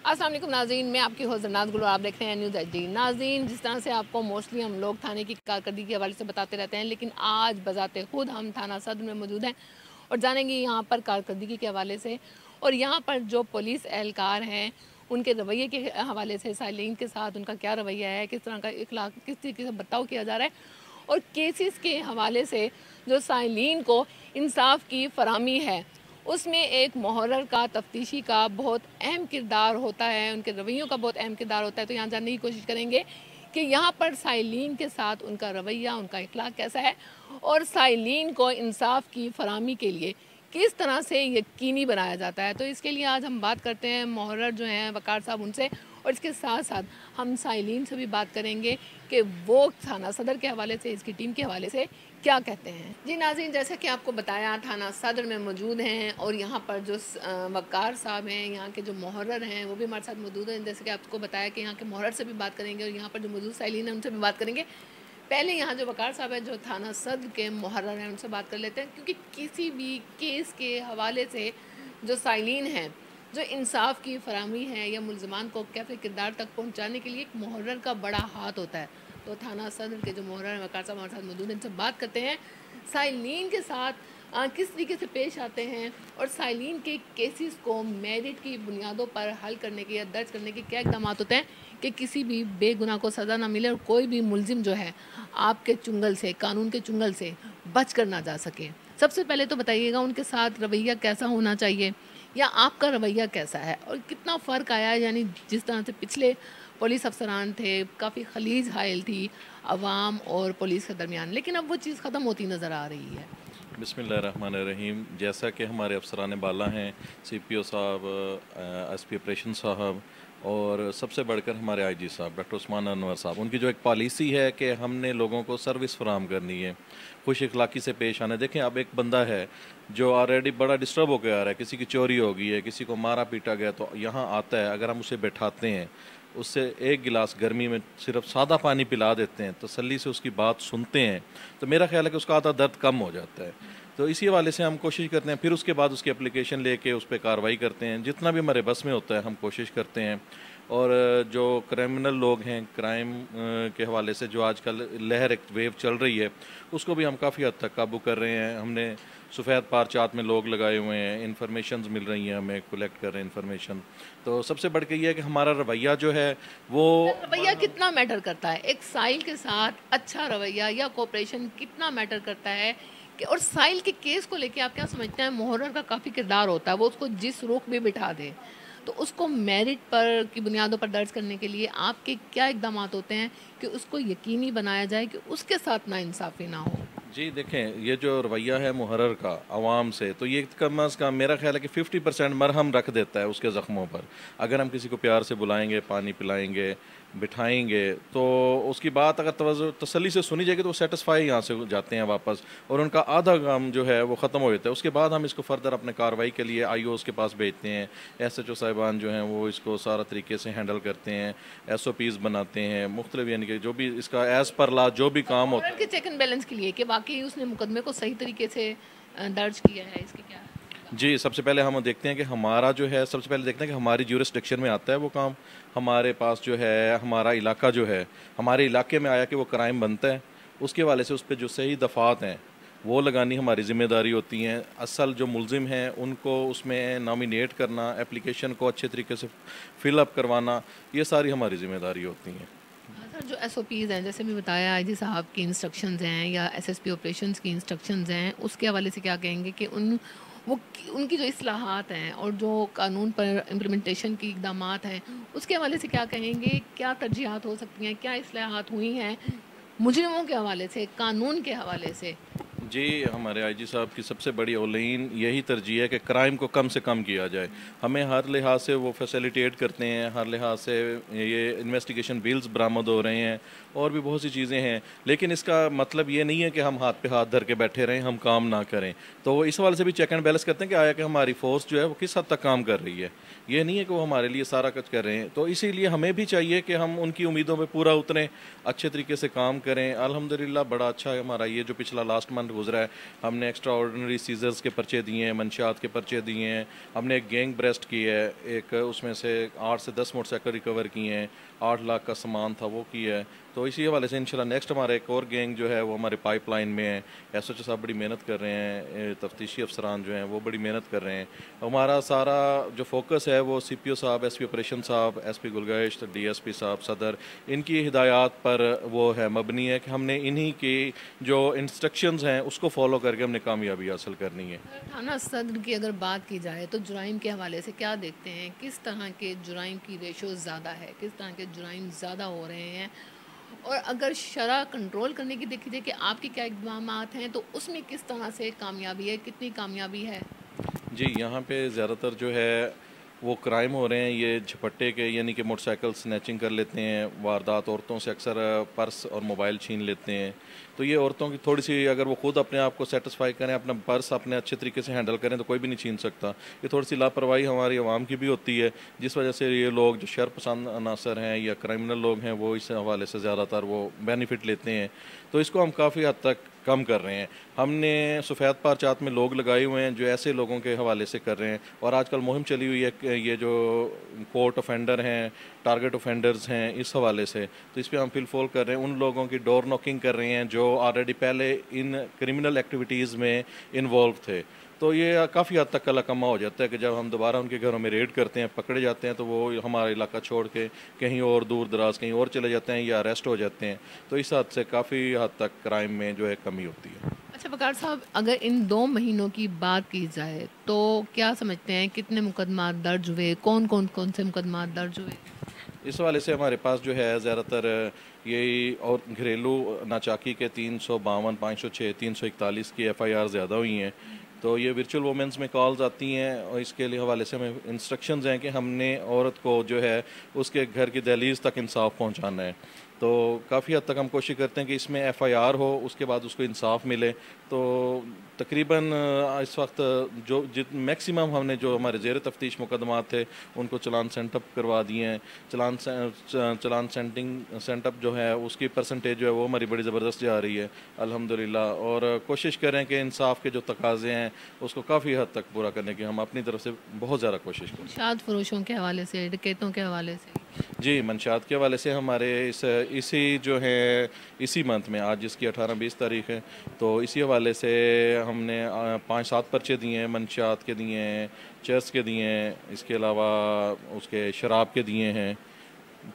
अस्सलाम वालेकुम नाज़रीन, मैं आपकी होस्ट जन्नात गुल और आप देख रहे हैं न्यूज़ एचडी। नाज़रीन, जिस तरह से आपको मोस्टली हम लोग थाने की कारकर्दगी के हवाले से बताते रहते हैं, लेकिन आज बजाते खुद हम थाना सदर में मौजूद हैं और जानेंगे यहाँ पर कारकर्दगी के हवाले से और यहाँ पर जो पुलिस एहलकार हैं उनके रवैये के हवाले से, साइलिन के साथ उनका क्या रवैया है, किस तरह का इखलाक, किस तरीके से बर्ताव किया जा रहा है और केसेस के हवाले से जो साइलिन को इंसाफ की फराहमी है उसमें एक मुहर्रर का, तफ्तीशी का बहुत अहम किरदार होता है, उनके रवैयों का बहुत अहम किरदार होता है। तो यहाँ जानने की कोशिश करेंगे कि यहाँ पर साइलिन के साथ उनका रवैया, उनका इखलाक कैसा है और साइलिन को इंसाफ की फराहमी के लिए किस तरह से यकीनी बनाया जाता है। तो इसके लिए आज हम बात करते हैं मुहर्रर जो हैं वकार साहब उनसे, और इसके साथ साथ हम साइलिन से भी बात करेंगे कि वो थाना सदर के हवाले से, इसकी टीम के हवाले से क्या कहते हैं। जी नाज़रीन, जैसा कि आपको बताया, थाना सदर में मौजूद हैं और यहाँ पर जो वकार साहब हैं, यहाँ के जो मुहर्रर हैं, वो भी हमारे साथ मौजूद हैं। जैसे कि आपको बताया कि यहाँ के मुहर्रर से भी बात करेंगे और यहाँ पर जो मौजूद साइलिन है उनसे भी बात करेंगे। पहले यहाँ जो वकार साहब हैं, जो थाना सदर के मुहर्रर हैं, उनसे बात कर लेते हैं, क्योंकि किसी भी केस के हवाले से जो साइलिन हैं, जो इंसाफ की फराहमी है या मुलजमान को कैफे किरदार तक पहुँचाने के लिए एक मुहर्रर का बड़ा हाथ होता है। तो थाना सदर के जो मुहर्रर वकार साहब हमारे साथ मौजूद हैं, इनसे बात करते हैं साइलिन के साथ किस तरीके से पेश आते हैं और साइलिन के केसेस को मेरिट की बुनियादों पर हल करने के या दर्ज करने के क्या इक़दाम होते हैं कि किसी भी बेगुनाह को सज़ा ना मिले और कोई भी मुलजिम जो है आपके चुंगल से, कानून के चुंगल से बच कर ना जा सके। सबसे पहले तो बताइएगा उनके साथ रवैया कैसा होना चाहिए या आपका रवैया कैसा है और कितना फ़र्क आया है, यानी जिस तरह से पिछले पुलिस अफसरान थे, काफ़ी खलीज हायल थी अवाम और पुलिस के दरमियान, लेकिन अब वो चीज़ ख़त्म होती नज़र आ रही है। बिस्मिल्लाहिर्रहमानिर्रहीम। जैसा कि हमारे अफसरान बाला हैं, CPO साहब, SP ऑपरेशन साहब और सबसे बढ़कर हमारे IG साहब डॉक्टर उस्मान अनवर साहब, उनकी जो एक पॉलिसी है कि हमने लोगों को सर्विस फराहम करनी है, खुश अखलाक़ी से पेश आना। देखें, अब एक बंदा है जो ऑलरेडी बड़ा डिस्टर्ब होकर आ रहा है, किसी की चोरी हो गई है, किसी को मारा पीटा गया, तो यहाँ आता है, अगर हम उसे बैठाते हैं, उससे एक गिलास गर्मी में सिर्फ सादा पानी पिला देते हैं, तसल्ली से उसकी बात सुनते हैं, तो मेरा ख्याल है कि उसका आधा दर्द कम हो जाता है। तो इसी हवाले से हम कोशिश करते हैं, फिर उसके बाद उसकी एप्लीकेशन लेके उस पर कार्रवाई करते हैं, जितना भी हमारे बस में होता है हम कोशिश करते हैं। और जो क्रिमिनल लोग हैं, क्राइम के हवाले से जो आजकल लहर, एक वेव चल रही है, उसको भी हम काफ़ी हद तक काबू कर रहे हैं। हमने सफ़ेद पारचात में लोग लगाए हुए हैं, इन्फॉर्मेशंस मिल रही हैं, हमें कलेक्ट कर रहे हैं इन्फॉर्मेशन। तो सबसे बढ़ के ये है कि हमारा रवैया जो है वो, रवैया कितना मैटर करता है एक साइल के साथ, अच्छा रवैया या कोऑपरेशन कितना मैटर करता है कि, और साइल के केस को लेके आप क्या समझते हैं? मुहर्रर का काफ़ी किरदार होता है, वो उसको जिस रुख भी बिठा दे, तो उसको मेरिट पर की बुनियादों पर दर्ज करने के लिए आपके क्या इकदाम होते हैं कि उसको यकीनी बनाया जाए कि उसके साथ नाइंसाफ़ी ना हो? जी देखें, ये जो रवैया है मुहर्रर का आवाम से, तो ये कम अज़ कम मेरा ख्याल है कि 50% मरहम रख देता है उसके ज़ख्मों पर। अगर हम किसी को प्यार से बुलाएंगे, पानी पिलाएंगे, बिठाएंगे, तो उसकी बात अगर तसल्ली से सुनी जाएगी तो वो सेटिस्फाई यहाँ से जाते हैं वापस, और उनका आधा काम जो है वो ख़त्म हो जाता है। उसके बाद हम इसको फर्दर अपने कार्रवाई के लिए IOs के पास भेजते हैं, SHO साहिबान जो हैं वो इसको सारा तरीके से हैंडल करते हैं, SOPs बनाते हैं मुख्तलिफ, यानी कि जो भी इसका एज़ पर ला जो भी काम होता है, चेक एंड बैलेंस के लिए कि वाकई उसने मुकदमे को सही तरीके से दर्ज किया है, इसके क्या? जी, सबसे पहले हम देखते हैं कि हमारा जो है, सबसे पहले देखते हैं कि हमारी ज्यूरिसडिक्शन में आता है वो काम, हमारे पास जो है हमारा इलाका जो है, हमारे इलाके में आया कि वो क्राइम बनता है, उसके वाले से उस पर जो सही दफ़ात हैं वो लगानी हमारी ज़िम्मेदारी होती हैं। असल जो मुलजिम हैं उनको उसमें नॉमिनेट करना, एप्लीकेशन को अच्छे तरीके से फिलअप करवाना, ये सारी हमारी ज़िम्मेदारी होती हैं। सर, जो SOPs हैं, जैसे भी बताया IG साहब की इंस्ट्रक्शंस हैं या SSP ऑपरेशंस की इंस्ट्रक्शंस हैं, उसके हवाले से क्या कहेंगे कि उनकी जो इस्लाहात हैं और जो कानून पर इम्प्लीमेंटेशन की इक़दामात हैं, उसके हवाले से क्या कहेंगे? क्या तरजीहात हो सकती हैं? क्या इस्लाहात हुई हैं मुजरिमों के हवाले से, कानून के हवाले से? जी, हमारे IG साहब की सबसे बड़ी औलीन यही तरजीह है कि क्राइम को कम से कम किया जाए। हमें हर लिहाज से वो फैसिलिटेट करते हैं, हर लिहाज से ये इन्वेस्टिगेशन बिल्स बरामद हो रहे हैं और भी बहुत सी चीज़ें हैं, लेकिन इसका मतलब ये नहीं है कि हम हाथ पे हाथ धर के बैठे रहें, हम काम ना करें। तो इस हवाले से भी चेक एंड बैलेंस करते हैं कि आया कि हमारी फ़ोर्स जो है वो किस हद तक काम कर रही है। ये नहीं है कि वो हमारे लिए सारा कुछ कर रहे हैं, तो इसीलिए हमें भी चाहिए कि हम उनकी उम्मीदों पर पूरा उतरें, अच्छे तरीके से काम करें। अल्हम्दुलिल्लाह बड़ा अच्छा है हमारा ये जो पिछला लास्ट मंथ गुजरा है। हमने एक्स्ट्रा ऑर्डिनरी सीजर्स के पर्चे दिए हैं, मंशियात के पर्चे दिए हैं, हमने एक गैंग ब्रेस्ट की है, एक उसमें से 8 से 10 मोटरसाइकिल रिकवर किए हैं, 8 लाख का सामान था वो किया है। तो इसी हवाले से इंशाल्लाह नेक्स्ट हमारा एक और गैंग जो है वो हमारे पाइपलाइन में है। एसएचओ साहब बड़ी मेहनत कर रहे हैं, तफ्तीशी अफसरान जो हैं वो बड़ी मेहनत कर रहे हैं। हमारा सारा जो फोकस है वो सीपीओ साहब, एसपी ऑपरेशन साहब, एसपी गुलगश्त, डीएसपी साहब सदर, इनकी हिदायत पर वो है मबनी है कि हमने इन्हीं की जो इंस्ट्रक्शंस हैं उसको फॉलो करके हमने कामयाबी हासिल करनी है। थाना सदर की अगर बात की जाए तो जुराइम के हवाले से क्या देखते हैं, किस तरह के जुराइम की रेशो ज़्यादा है, किस तरह के जुराइम ज़्यादा हो रहे हैं, और अगर शरह कंट्रोल करने की देखी जाए कि आपके क्या इक़दाम हैं तो उसमें किस तरह से कामयाबी है, कितनी कामयाबी है? जी, यहाँ पे ज़्यादातर जो है वो क्राइम हो रहे हैं ये झपट्टे के, यानी कि मोटरसाइकिल स्नैचिंग कर लेते हैं, वारदात औरतों से अक्सर पर्स और मोबाइल छीन लेते हैं। तो ये औरतों की थोड़ी सी, अगर वो खुद अपने आप को सेटिस्फाई करें, अपना पर्स अपने अच्छे तरीके से हैंडल करें तो कोई भी नहीं छीन सकता। ये थोड़ी सी लापरवाही हमारी आवाम की भी होती है, जिस वजह से ये लोग जो शर पसंद अनासर हैं या क्रिमिनल लोग हैं वो इस हवाले से ज़्यादातर वो बेनिफिट लेते हैं। तो इसको हम काफ़ी हद तक कम कर रहे हैं। हमने सफ़ेद पारचात में लोग लगाए हुए हैं जो ऐसे लोगों के हवाले से कर रहे हैं, और आजकल मुहिम चली हुई है कि ये जो कोर्ट ऑफेंडर हैं, टारगेट ऑफेंडर्स हैं, इस हवाले से तो इस पर हम फिलफोल कर रहे हैं। उन लोगों की डोर नॉकिंग कर रहे हैं जो ऑलरेडी पहले इन क्रिमिनल एक्टिविटीज़ में इन्वॉल्व थे। तो ये काफ़ी हद तक कला कमा हो जाता है कि जब हम दोबारा उनके घरों में रेड करते हैं, पकड़े जाते हैं, तो वो हमारा इलाका छोड़ के कहीं और दूर दराज कहीं और चले जाते हैं या अरेस्ट हो जाते हैं। तो इस हद से काफ़ी हद तक क्राइम में जो है कमी होती है। अच्छा बकार साहब, अगर इन 2 महीनों की बात की जाए तो क्या समझते हैं कितने मुकदमा दर्ज हुए, कौन से मुकदमा दर्ज हुए? इस हवाले से हमारे पास जो है ज़्यादातर यही और घरेलू नाचाकी के 352, 506, 341 की एफआईआर ज़्यादा हुई हैं। तो ये वर्चुअल वोमेंस में कॉल्स आती हैं और इसके लिए हवाले से हमें इंस्ट्रक्शंस हैं कि हमने औरत को जो है उसके घर की दहलीज तक इंसाफ पहुंचाना है। तो काफ़ी हद तक हम कोशिश करते हैं कि इसमें एफआईआर हो, उसके बाद उसको इंसाफ मिले। तो तकरीबन इस वक्त जो मैक्सिमम हमने जो हमारे ज़ेर तफ्तीश मुकदमात थे उनको चलान सेंटअप करवा दिए हैं। चलान सेंटअप जो है उसकी परसेंटेज जो है वो हमारी बड़ी ज़बरदस्त जा रही है अल्हम्दुलिल्लाह, और कोशिश करें कि इंसाफ के जो तकाज़े हैं उसको काफ़ी हद तक पूरा करने की हम अपनी तरफ से बहुत ज़्यादा कोशिश करें। शाद फरोशों के हवाले से, डकैतों के हवाले से? जी, मंशात के हवाले से हमारे इसी जो है इसी मंथ में, आज जिसकी 18-20 तारीख है, तो इसी हवाले से हमने 5-7 पर्चे दिए हैं, मंशात के दिए हैं, चर्च के दिए हैं, इसके अलावा उसके शराब के दिए हैं।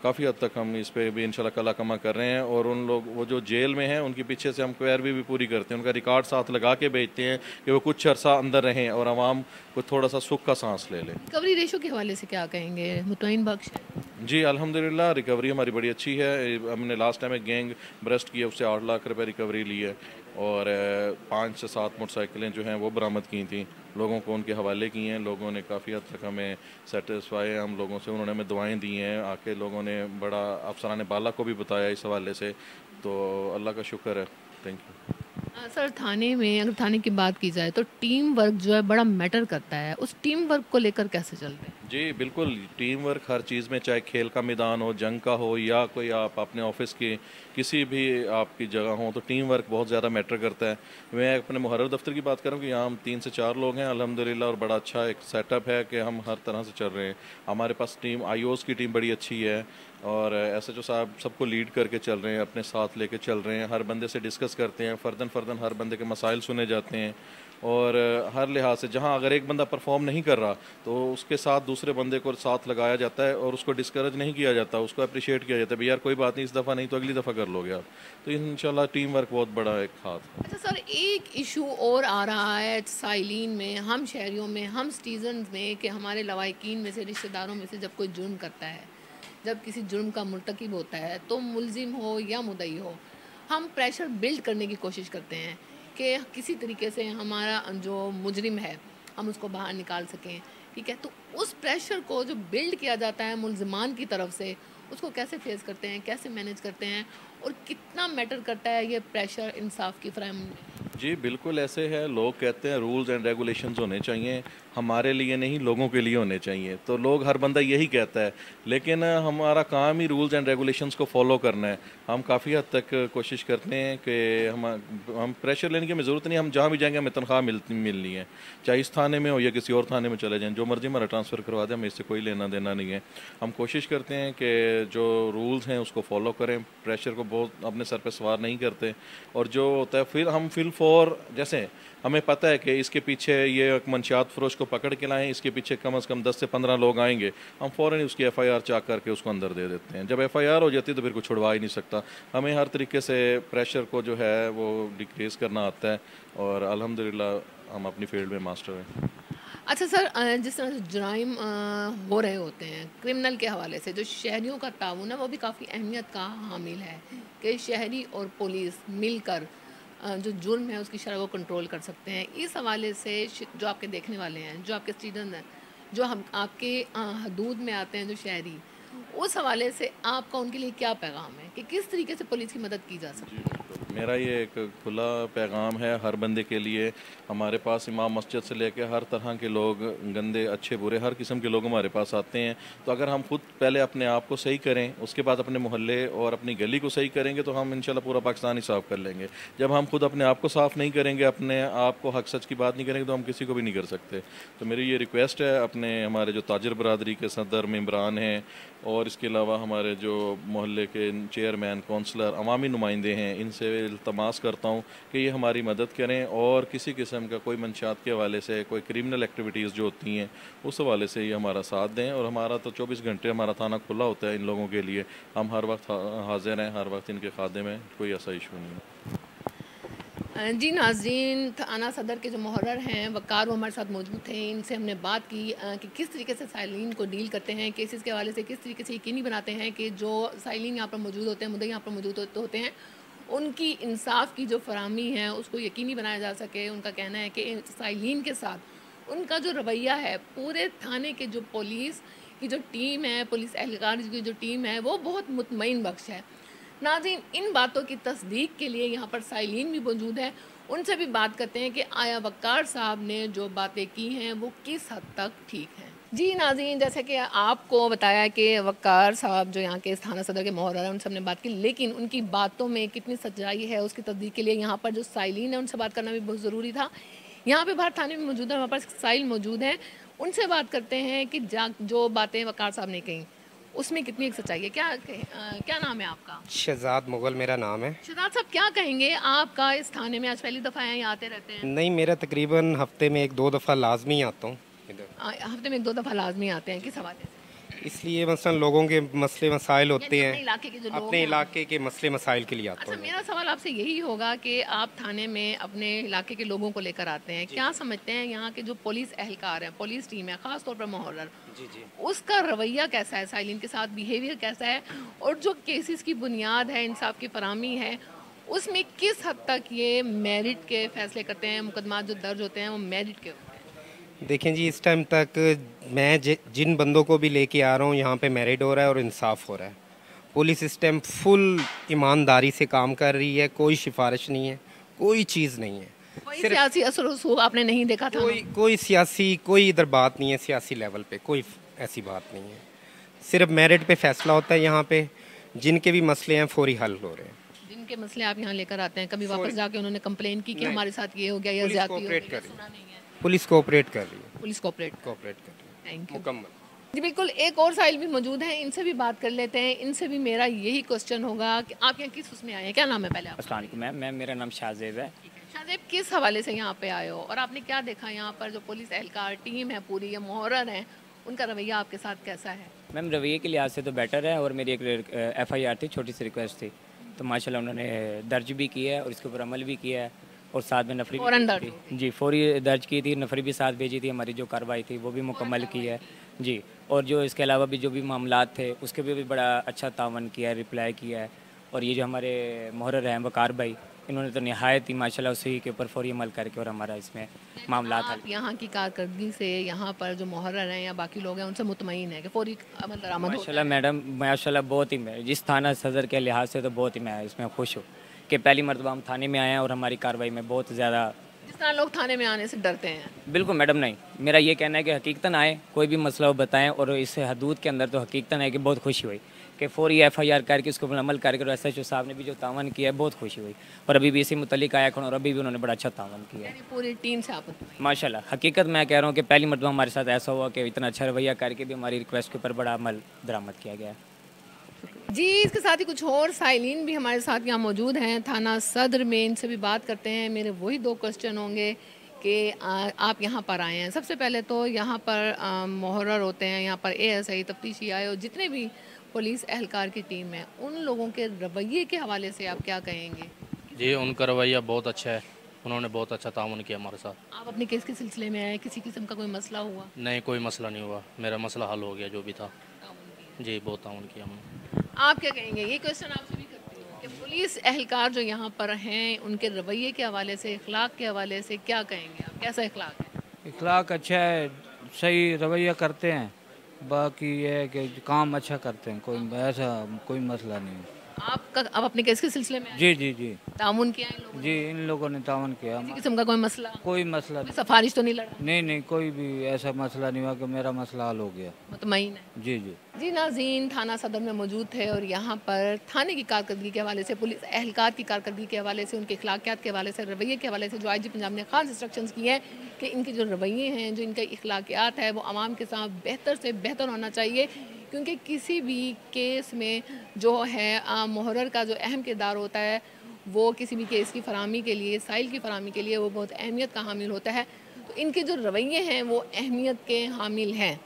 काफ़ी हद तक हम इस पे भी इंशाल्लाह कला कमा कर रहे हैं, और उन लोग वो जो जेल में हैं उनके पीछे से हम पैरवी भी पूरी करते हैं, उनका रिकॉर्ड साथ लगा के भेजते हैं कि वो कुछ अरसा अंदर रहें और आवाम को थोड़ा सा सुख का सांस ले लें। रिकवरी रेशो के हवाले से क्या कहेंगे, मुतमईन बख्श है? जी अल्हम्दुलिल्लाह रिकवरी हमारी बड़ी अच्छी है। हमने लास्ट टाइम एक गैंग ब्रेस्ट की है, उससे 8 लाख रुपए रिकवरी ली है, और 5 से 7 मोटरसाइकिलें जो हैं वो बरामद की थी, लोगों को उनके हवाले की हैं। लोगों ने काफ़ी हद तक हमें सेटिस्फाई है हम लोगों से, उन्होंने हमें दुआएं दी हैं आके, लोगों ने बड़ा अफसरान बाला को भी बताया इस हवाले से, तो अल्लाह का शुक्र है। Thank you. सर, थाने में अगर थाने की बात की जाए तो टीम वर्क जो है बड़ा मैटर करता है, उस टीम वर्क को लेकर कैसे चल रहे हैं? जी बिल्कुल, टीम वर्क हर चीज़ में, चाहे खेल का मैदान हो, जंग का हो, या कोई आप अपने ऑफिस की किसी भी आपकी जगह हो, तो टीम वर्क बहुत ज़्यादा मैटर करता है। मैं अपने मुहर्रर दफ्तर की बात करूँ कि यहाँ हम 3 से 4 लोग हैं अल्हम्दुलिल्लाह, और बड़ा अच्छा एक सेटअप है कि हम हर तरह से चल रहे हैं। हमारे पास टीम आईओज़ की टीम बड़ी अच्छी है, और एसएचओ साहब सबको लीड करके चल रहे हैं, अपने साथ लेके चल रहे हैं, हर बंदे से डिस्कस करते हैं, फ़र्दन हर बंदे के मसाइल सुने जाते हैं, और हर लिहाज से जहां अगर एक बंदा परफॉर्म नहीं कर रहा तो उसके साथ दूसरे बंदे को साथ लगाया जाता है, और उसको डिस्करेज नहीं किया जाता, उसको अप्रिशिएट किया जाता है, भाई यार कोई बात नहीं, इस दफ़ा नहीं तो अगली दफ़ा कर लोगे आप। तो इंशाल्लाह टीम वर्क बहुत बड़ा एक हाथ है। अच्छा सर, एक इशू और आ रहा है साइलिन में, हम शहरियों में, हम सिटीजन में, कि हमारे लवाहिकीन में से, रिश्तेदारों में से जब कोई जुर्म करता है, जब किसी जुर्म का मुर्तकिब होता है, तो मुलजिम हो या मुद्दई हो, हम प्रेशर बिल्ड करने की कोशिश करते हैं कि किसी तरीके से हमारा जो मुजरिम है हम उसको बाहर निकाल सकें, ठीक है? तो उस प्रेशर को जो बिल्ड किया जाता है मुलजिमान की तरफ से, उसको कैसे फेस करते हैं, कैसे मैनेज करते हैं, और कितना मैटर करता है ये प्रेशर इंसाफ की फ्रेम में? जी बिल्कुल ऐसे है, लोग कहते हैं रूल्स एंड रेगुलेशंस होने चाहिए, हमारे लिए नहीं, लोगों के लिए होने चाहिए। तो लोग, हर बंदा यही कहता है, लेकिन हमारा काम ही रूल्स एंड रेगुलेशंस को फॉलो करना है। हम काफ़ी हद तक कोशिश करते हैं कि हम प्रेशर लेने की हमें ज़रूरत नहीं, हम जहाँ भी जाएंगे हमें तनख्वाह मिलनी है, चाहे इस थाने में हो या किसी और थाने में चले जाएं, जो मर्जी हमारा ट्रांसफ़र करवा दें, हमें इससे कोई लेना देना नहीं है। हम कोशिश करते हैं कि जो रूल्स हैं उसको फॉलो करें, प्रेशर को बहुत अपने सर पे सवार नहीं करते। और जो होता है फिर हम फिल फॉर, जैसे हमें पता है कि इसके पीछे ये मंशियात फरोश को पकड़ के लाएं, इसके पीछे कम से कम 10 से 15 लोग आएंगे, हम फ़ौरन ही उसकी एफआईआर चाक करके उसको अंदर दे देते हैं। जब एफआईआर हो जाती है तो फिर कुछ छुड़वा ही नहीं सकता। हमें हर तरीके से प्रेशर को जो है वो डिक्रीज़ करना आता है, और अल्हम्दुलिल्लाह हम अपनी फील्ड में मास्टर हैं। अच्छा सर, जिस तरह से जुराइम हो रहे होते हैं क्रिमिनल के हवाले से, जो शहरियों का ताउन है वो भी काफ़ी अहमियत का हामिल है कि शहरी और पुलिस मिलकर जो जुर्म है उसकी शरह को कंट्रोल कर सकते हैं। इस हवाले से जो आपके देखने वाले हैं, जो आपके स्टूडेंट हैं, जो हम आपके हदूद में आते हैं, जो शहरी, उस हवाले से आपका उनके लिए क्या पैगाम है कि किस तरीके से पुलिस की मदद की जा सकती है? मेरा ये एक खुला पैगाम है हर बंदे के लिए। हमारे पास इमाम मस्जिद से लेकर हर तरह के लोग, गंदे अच्छे बुरे हर किस्म के लोग हमारे पास आते हैं। तो अगर हम खुद पहले अपने आप को सही करें, उसके बाद अपने मोहल्ले और अपनी गली को सही करेंगे, तो हम इंशाल्लाह पूरा पाकिस्तान ही साफ़ कर लेंगे। जब हम खुद अपने आप को साफ़ नहीं करेंगे, अपने आप को हक सच की बात नहीं करेंगे, तो हम किसी को भी नहीं कर सकते। तो मेरी ये रिक्वेस्ट है अपने हमारे जो ताजर बरदरी के सदर मेम्बरान हैं, और इसके अलावा हमारे जो मोहल्ले के चेयरमैन, कौंसलर, अवामी नुमाइंदे हैं, इनसे इल्तमास करता हूँ कि ये हमारी मदद करें, और किसी किस्म का कोई मंशियात के हवाले से, कोई क्रिमिनल एक्टिविटीज़ जो होती हैं उस हवाले से ये हमारा साथ दें। और हमारा तो 24 घंटे हमारा थाना खुला होता है इन लोगों के लिए, हम हर वक्त हाजिर हैं, हर वक्त इनके खादे में, कोई ऐसा इशू नहीं है। जी नाज़रीन, थाना सदर के जो मुहर्रर हैं वक़ार, वो हमारे साथ मौजूद थे। इनसे हमने बात की कि किस तरीके से साइलिन को डील करते हैं, केसेस के हवाले से किस तरीके से यकीनी बनाते हैं कि जो साइलिन यहाँ पर मौजूद होते हैं, मुद्दई यहाँ पर मौजूद होते हैं, उनकी इंसाफ की जो फराहमी है उसको यकीनी बनाया जा सके। उनका कहना है कि साइलिन के साथ उनका जो रवैया है, पूरे थाने के जो पुलिस की जो टीम है, पुलिस एहलकार की जो टीम है, वो बहुत मुतमईन बख्श है। नाज़रीन, इन बातों की तस्दीक के लिए यहाँ पर साइलिन भी मौजूद है। उनसे भी बात करते हैं कि आया वक़ार साहब ने जो बातें की हैं वो किस हद तक ठीक हैं। जी नाज़रीन, जैसे कि आपको बताया कि वक़ार साहब जो यहाँ के थाना सदर के मुहर्रर हैं, उनसे हमने बात की, लेकिन उनकी बातों में कितनी सच्चाई है उसकी तस्दीक के लिए यहाँ पर जो साइलिन है उनसे बात करना भी बहुत ज़रूरी था। यहाँ पे बाहर थाने में मौजूद है, हमारे पास साइल मौजूद हैं, उनसे बात करते हैं कि जो बातें वक़ार साहब ने कहीं उसमें कितनी एक सच्चाई है। क्या नाम है आपका? शहजाद मुगल मेरा नाम है। शहजाद साहब, क्या कहेंगे आपका इस थाने में आज पहली दफ़ा है, यहाँ आते रहते हैं? नहीं, मेरा तकरीबन हफ्ते में 1-2 दफ़ा लाजमी आता हूँ इधर। हफ्ते में 1-2 दफ़ा लाजमी आते हैं, किस हवाले से? इसलिए मसलन लोगों के मसले मसाइल होते अपने हैं, इलाके के जो लोग अपने हैं। इलाके के मसले मसाइल के लिए आता अच्छा, हूँ। मेरा सवाल आपसे यही होगा कि आप थाने में अपने इलाके के लोगों को लेकर आते हैं, क्या समझते हैं यहाँ के जो पुलिस एहलकार हैं, पुलिस टीम है, ख़ास तौर पर मुहर्रर, जी जी। उसका रवैया कैसा है, साइलिन के साथ बिहेवियर कैसा है, और जो केसेस की बुनियाद है, इंसाफ की फराहमी है, उसमें किस हद तक ये मेरिट के फैसले करते हैं, मुकदमा जो दर्ज होते हैं वो मेरिट के होते हैं? देखें जी, इस टाइम तक मैं जिन बंदों को भी लेके आ रहा हूँ यहाँ पे मेरिट हो रहा है और इंसाफ हो रहा है। पुलिस इस टाइम फुल ईमानदारी से काम कर रही है, कोई सिफारिश नहीं है, कोई चीज़ नहीं है। कोई सियासी असर रसूख आपने नहीं देखा था? कोई सियासी, कोई इधर बात नहीं है, सियासी लेवल पे कोई ऐसी बात नहीं है। सिर्फ मेरिट पे फैसला होता है यहाँ पे। जिनके भी मसले हैं फौरी हल हो रहे हैं। जिनके मसले आप यहाँ लेकर आते हैं, कभी वापस जाके उन्होंने कंप्लेन की कि हमारे साथ ये हो गया या पुलिस ज्यादती हो कोऑपरेट गई? कर रही सुना नहीं है। पुलिस कोऑपरेट कर रही है। पुलिस कोऑपरेट कर रही है थैंक यू। मुकम्मल। जी बिल्कुल, एक और साहिल भी मौजूद हैं, इनसे भी बात कर लेते हैं। इनसे भी मेरा यही क्वेश्चन होगा कि आप यहाँ किस उसमें आए हैं, क्या नाम है पहले आप? अस्सलाम वालेकुम मैम, मेरा नाम शाहजेब है। शाहजेब, किस हवाले से यहाँ पे आए हो और आपने क्या देखा यहाँ पर जो पुलिस एहलकार टीम है पूरी, या मुहर्रर हैं, उनका रवैया आपके साथ कैसा है? मैम रवैये के लिहाज से तो बेटर है, और मेरी एक FIR थी, छोटी सी रिक्वेस्ट थी, तो माशाल्लाह उन्होंने दर्ज भी किया है और इसके ऊपर अमल भी किया है, और साथ में नफरी फौरन भी थी जी, फौरी दर्ज की थी, नफरी भी साथ भेजी थी, हमारी जो कार्रवाई थी वो भी मुकम्मल की है जी। और जो इसके अलावा भी जो भी मामलात थे उसके भी बड़ा अच्छा तावन किया है, रिप्लाई किया है। और ये जो हमारे मुहर्रर हैं वकार भाई, इन्होंने तो नहायत ही माशाल्लाह उसी के ऊपर फौरी अमल करके और हमारा इसमें मामला हल। आप यहाँ की कारकर्दगी से यहाँ पर जो मुहर्रर हैं या बाकी लोग हैं उनसे मुतमईन है कि फौरी अमल दरामद होता माशाल्लाह मैडम, माशाल्लाह बहुत ही मैं जिस थाना सदर के लिहाज से तो बहुत ही मैं इसमें खुश हूँ कि पहली मरतबा हम थाने में आए हैं और हमारी कार्रवाई में बहुत ज़्यादा जिस तरह लोग थाने में आने से डरते हैं। बिल्कुल मैडम, नहीं, मेरा ये कहना है कि हकीकतन आए, कोई भी मसला हो बताएं, और इस हदूद के अंदर तो हकीकतन है कि बहुत खुशी हुई कि फौरी FIR करके उसको अमल करके, और SHO साहब ने भी जो तावन किया है बहुत खुशी हुई, और अभी भी इसी मुतल्लिक आया और अभी भी उन्होंने बड़ा अच्छा तावन किया है। यानी पूरी टीम से आप माशाल्लाह, हकीकत मैं कह रहा हूँ कि पहली मरतबा हमारे साथ ऐसा हुआ कि इतना अच्छा रवैया करके भी हमारी रिक्वेस्ट के ऊपर बड़ा अमल दरामद किया गया है। जी, इसके साथ ही कुछ और साइलिन भी हमारे साथ यहाँ मौजूद हैं थाना सदर में, इनसे भी बात करते हैं। मेरे वही 2 क्वेश्चन होंगे कि आप यहाँ पर आए हैं, सबसे पहले तो यहाँ पर मुहर्रर होते हैं, यहाँ पर ASI, तफ्तीशी आए और जितने भी पुलिस एहलकार की टीम है, उन लोगों के रवैये के हवाले से आप क्या कहेंगे? जी, उनका रवैया बहुत अच्छा है, उन्होंने बहुत अच्छा ताउन किया हमारे साथ। आप अपने केस के सिलसिले में आए, किसी किस्म का कोई मसला हुआ? नहीं, कोई मसला नहीं हुआ, मेरा मसला हल हो गया जो भी था। जी, बहुत ताउन किया हमने। आप क्या कहेंगे? ये क्वेश्चन आपसे भी करती हूँ कि पुलिस एहलकार जो यहाँ पर हैं, उनके रवैये के हवाले से, इखलाक के हवाले से क्या कहेंगे आप? कैसा इखलाक है? इखलाक अच्छा है, सही रवैया करते हैं, बाकी ये है कि काम अच्छा करते हैं, कोई ऐसा कोई मसला नहीं है। आप अपने केस के सिलसिले में आए? जी जी जी तामुन किया इन लोगों ने? जी, इन लोगों ने तावन किया। किसी किस्म का कोई मसला, कोई मसला कोई सिफारिश तो नहीं लड़ा? नहीं नहीं, कोई भी ऐसा मसला नहीं हुआ कि मेरा मसला हल हो गया। मुतमईन है? जी जी जी नाज़रीन, थाना सदर में मौजूद थे और यहाँ पर थाने की कारकर्दगी के हवाले से, पुलिस एहलकार की कारकर्दगी के हवाले से, उनके अखलाकियात के हवाले से, रवैये के हवाले से जो IG पंजाब ने ख़ास इंस्ट्रक्शंस की हैं कि इनके जो रवैये हैं, जो इनका अखलाकियात है, वो आवाम के साथ बेहतर से बेहतर होना चाहिए, क्योंकि किसी भी केस में जो है मुहर्रर का जो अहम किरदार होता है, वो किसी भी केस की फराहमी के लिए, साइल की फराहमी के लिए वो बहुत अहमियत का हामिल होता है। तो इनके जो रवैये हैं वो अहमियत के हामिल हैं।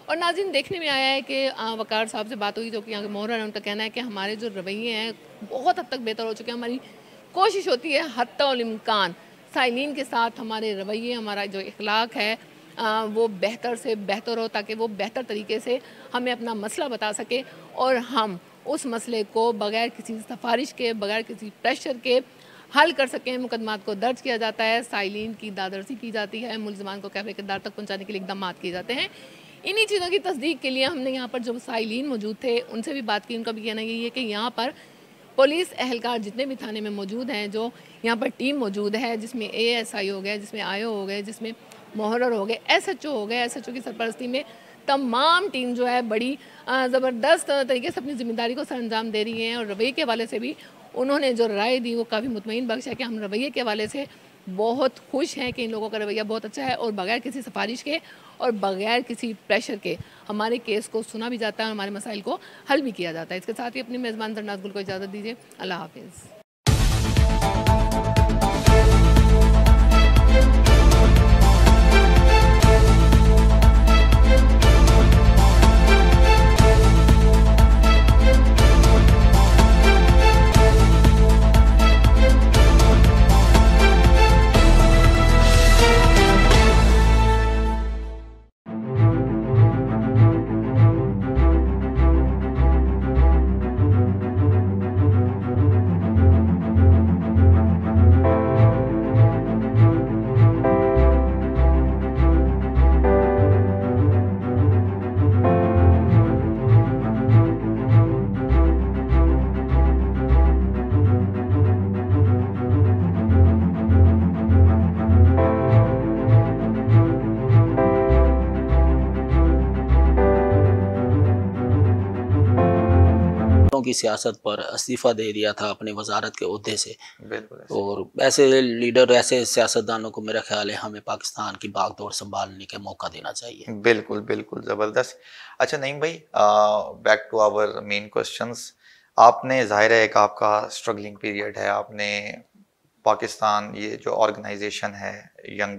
और नाज़रीन, देखने में आया है कि वकार साहब से बात हुई जो कि यहाँ के मुहर्रर हैं, उनका कहना है कि हमारे जो रवैये हैं बहुत हद तक बेहतर हो चुके हैं। हमारी कोशिश होती है हत्तल इम्कान साइलिन के साथ हमारे रवैये, हमारा जो इखलाक है वो बेहतर से बेहतर हो, ताकि वो बेहतर तरीके से हमें अपना मसला बता सके और हम उस मसले को बग़ैर किसी सिफारिश के, बग़ैर किसी प्रेशर के हल कर सकें। मुकदमात को दर्ज किया जाता है, साइलिन की दादरसी की जाती है, मुल्ज़िमान को कैफ़े किरदार तक पहुँचाने के लिए इक़दाम किए जाते हैं। इन्हीं चीज़ों की तस्दीक के लिए हमने यहाँ पर जो साइलिन मौजूद थे उनसे भी बात की। उनका भी कहना यही है कि यहाँ पर पुलिस एहलकार जितने भी थाने में मौजूद हैं, जो यहाँ पर टीम मौजूद है, जिसमें ASI हो गए, जिसमें IO हो गए, जिसमें मुहर्रर हो गए, SHO हो गए, SHO की सरपरस्ती में तमाम टीम जो है बड़ी ज़बरदस्त तरीके से अपनी ज़िम्मेदारी को सरअंजाम दे रही हैं। और रवैये के हवाले से भी उन्होंने जो राय दी वो काफ़ी मुतमईन बख्श है कि हम रवैये के हवाले से बहुत खुश हैं कि इन लोगों का रवैया बहुत अच्छा है और बग़ैर किसी सिफारिश के और बग़ैर किसी प्रेशर के हमारे केस को सुना भी जाता है और हमारे मसाइल को हल भी किया जाता है। इसके साथ ही अपनी मेज़बान सरनाज़ गुल को इजाज़त दीजिए। अल्लाह हाफ़िज़। की सियासत पर इस्तीफ़ा दे दिया था अपने वजारत के ओहदे से। बिल्कुल। और ऐसे लीडर, ऐसे सियासतदानों को मेरा ख्याल है हमें पाकिस्तान की बागडोर संभालने का मौका देना चाहिए। बिल्कुल बिल्कुल, ज़बरदस्त। अच्छा नईम भाई, back to our main questions. आपने, जाहिर है एक आपका स्ट्रगलिंग पीरियड है, आपने पाकिस्तान, ये जो ऑर्गेनाइजेशन है यंग